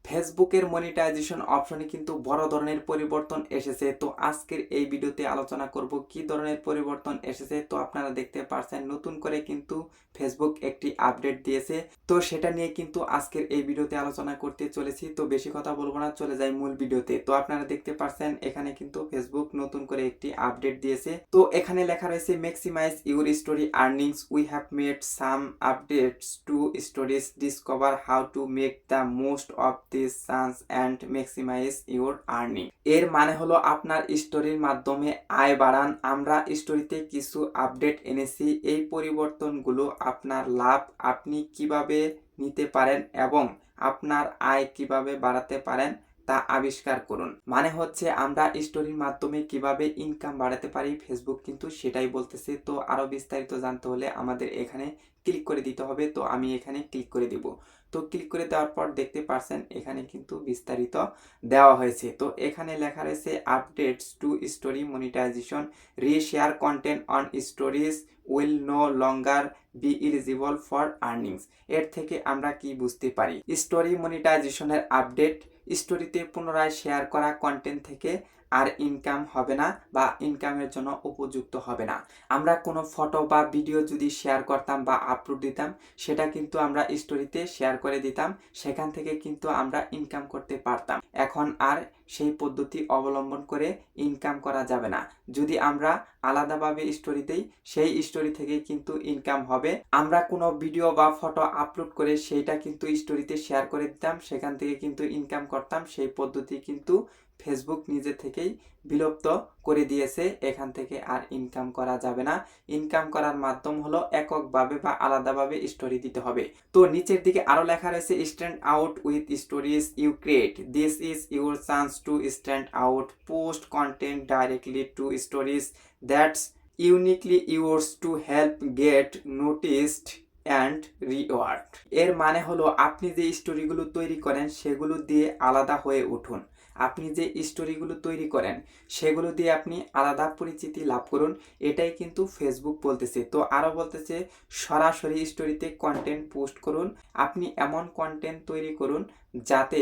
ফেসবুকের মনিটাইজেশন অপশনে কিন্তু বড় ধরনের পরিবর্তন এসেছে। তো আজকের এই ভিডিওতে আলোচনা করব কি ধরনের পরিবর্তন এসেছে। তো আপনারা দেখতে পাচ্ছেন নতুন করে কিন্তু ফেসবুক একটি আপডেট দিয়েছে। তো সেটা নিয়ে কিন্তু আজকের এই ভিডিওতে আলোচনা করতে চলেছি। তো বেশি কথা বলবো না, চলে যাই মূল ভিডিওতে। তো আপনারা দেখতে পাচ্ছেন এখানে কিন্তু ফেসবুক নতুন করে একটি আপডেট দিয়েছে। তো এখানে লেখা রয়েছে maximise your story earnings, we have made some updates to stories, discover how to make the most of this chance and maximise your earning. এর মানে হলো আপনার স্টোরির মাধ্যমে আয় বাড়ান। আমরা স্টোরিতে কিছু আপডেট এনেছি। এই পরিবর্তনগুলো আপনার লাভ আপনি কিভাবে নিতে পারেন এবং আপনার আয় কিভাবে বাড়াতে পারেন তা আবিষ্কার করুন। মানে হচ্ছে আমরা স্টোরির মাধ্যমে কিভাবে ইনকাম বাড়াতে পারি, ফেসবুক কিন্তু সেটাই বলতেছে। তো আরো বিস্তারিত জানতে হলে আমাদের এখানে ক্লিক করে দিতে হবে। তো আমি এখানে ক্লিক করে দিব। তো ক্লিক করে দেওয়ার পর দেখতে পাচ্ছেন এখানে কিন্তু বিস্তারিত দেওয়া হয়েছে। তো এখানে লেখা রয়েছে updates to story monetisation, reshare content on stories will no longer be eligible for earnings. এর থেকে আমরা কি বুঝতে পারি? স্টোরি মনিটাইজেশনের আপডেট, স্টোরিতে পুনরায় শেয়ার করা কন্টেন্ট থেকে আর ইনকাম হবে না বা ইনকামের জন্য উপযুক্ত হবে না। আমরা কোনো ফটো বা ভিডিও যদি শেয়ার করতাম বা আপলোড দিতাম, সেটা কিন্তু আমরা স্টোরিতে শেয়ার করে দিতাম, সেখান থেকে কিন্তু আমরা ইনকাম করতে পারতাম। এখন আর সেই পদ্ধতি অবলম্বন করে ইনকাম করা যাবে না। যদি আমরা আলাদাভাবে স্টোরি দেই, সেই স্টোরি থেকে কিন্তু ইনকাম হবে। আমরা কোনো ভিডিও বা ফটো আপলোড করে সেইটা কিন্তু স্টোরিতে শেয়ার করে দিতাম, সেখান থেকে কিন্তু ইনকাম করতাম। সেই পদ্ধতি কিন্তু ফেসবুক নিজে থেকেই বিলুপ্ত করে দিয়েছে। এখান থেকে আর ইনকাম করা যাবে না। ইনকাম করার মাধ্যম হলো এককভাবে বা আলাদাভাবে স্টোরি দিতে হবে। তো নিচের দিকে আরো লেখা রয়েছে stand out with stories you create, this is your chance to stand out, post content directly to stories that's uniquely yours to help get noticed and reward. এর মানে হলো আপনি যে স্টোরিগুলো তৈরি করেন সেগুলো দিয়ে আলাদা হয়ে উঠুন। আপনি যে স্টোরিগুলো তৈরি করেন সেগুলো দিয়ে আপনি আলাদা পরিচিতি লাভ করুন। এটাই কিন্তু ফেসবুক বলতেছে। তো আরও বলতেছে সরাসরি স্টোরিতে কন্টেন্ট পোস্ট করুন। আপনি এমন কন্টেন্ট তৈরি করুন যাতে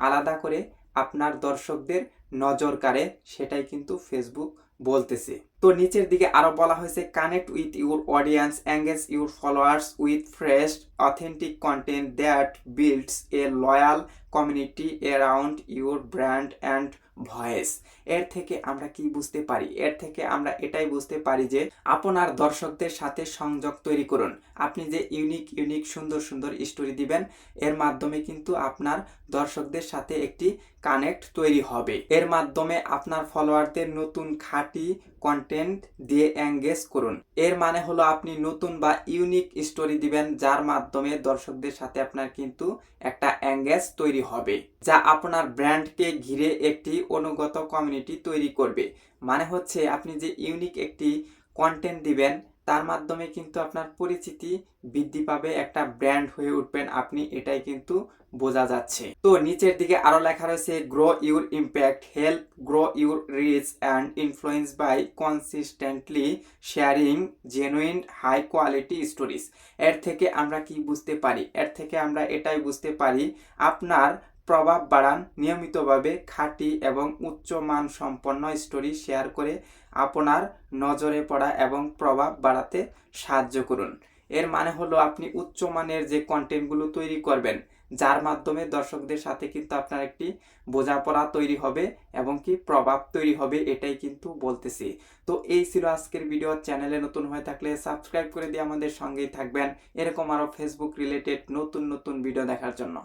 আলাদা করে আপনার দর্শকদের নজর কাড়ে, সেটাই কিন্তু ফেসবুক বলতেছে। তো নিচের দিকে আরো বলা হয়েছে connect with your audience, engage your followers with fresh authentic content that builds A loyal community around your brand and voice. এর থেকে আমরা কি বুঝতে পারি? এর থেকে আমরা এটাই বুঝতে পারি যে আপনার দর্শকদের সাথে সংযোগ তৈরি করুন। আপনি যে ইউনিক সুন্দর সুন্দর স্টোরি দিবেন, এর মাধ্যমে কিন্তু আপনার দর্শকদের সাথে একটি কানেক্ট তৈরি হবে। এর মাধ্যমে আপনার ফলোয়ারদের নতুন খাঁটি কন্টেন্ট দিয়ে এঙ্গেজ করুন। এর মানে হলো আপনি নতুন বা ইউনিক স্টোরি দিবেন, যার মাধ্যমে দর্শকদের সাথে আপনার কিন্তু একটা এঙ্গেজ তৈরি হবে, যা আপনার ব্র্যান্ডকে ঘিরে একটি অনুগত কমিউনিটি তৈরি করবে। মানে হচ্ছে আপনি যে ইউনিক একটি কন্টেন্ট দিবেন, তার মাধ্যমে কিন্তু আপনার পরিচিতি বৃদ্ধি পাবে, একটা ব্র্যান্ড হয়ে উঠবেন আপনি, এটাই কিন্তু বোঝা যাচ্ছে। তো নিচের দিকে আরো লেখা রয়েছে grow your impact, help grow your reach and influence by consistently sharing genuine high quality stories. এর থেকে আমরা কি বুঝতে পারি? এর থেকে আমরা এটাই বুঝতে পারি আপনার প্রভাব বাড়ান, নিয়মিতভাবে খাঁটি এবং উচ্চমান সম্পন্ন স্টোরি শেয়ার করে আপনার নজরে পড়া এবং প্রভাব বাড়াতে সাহায্য করুন। এর মানে হলো আপনি উচ্চমানের যে কন্টেন্টগুলো তৈরি করবেন, যার মাধ্যমে দর্শকদের সাথে কিন্তু আপনার একটি বোঝাপড়া তৈরি হবে এবং কি প্রভাব তৈরি হবে, এটাই কিন্তু বলতেছি। তো এই ছিল আজকের ভিডিও। চ্যানেলে নতুন হয়ে থাকলে সাবস্ক্রাইব করে দিয়ে আমাদের সঙ্গেই থাকবেন এরকম আরো ফেসবুক রিলেটেড নতুন ভিডিও দেখার জন্য।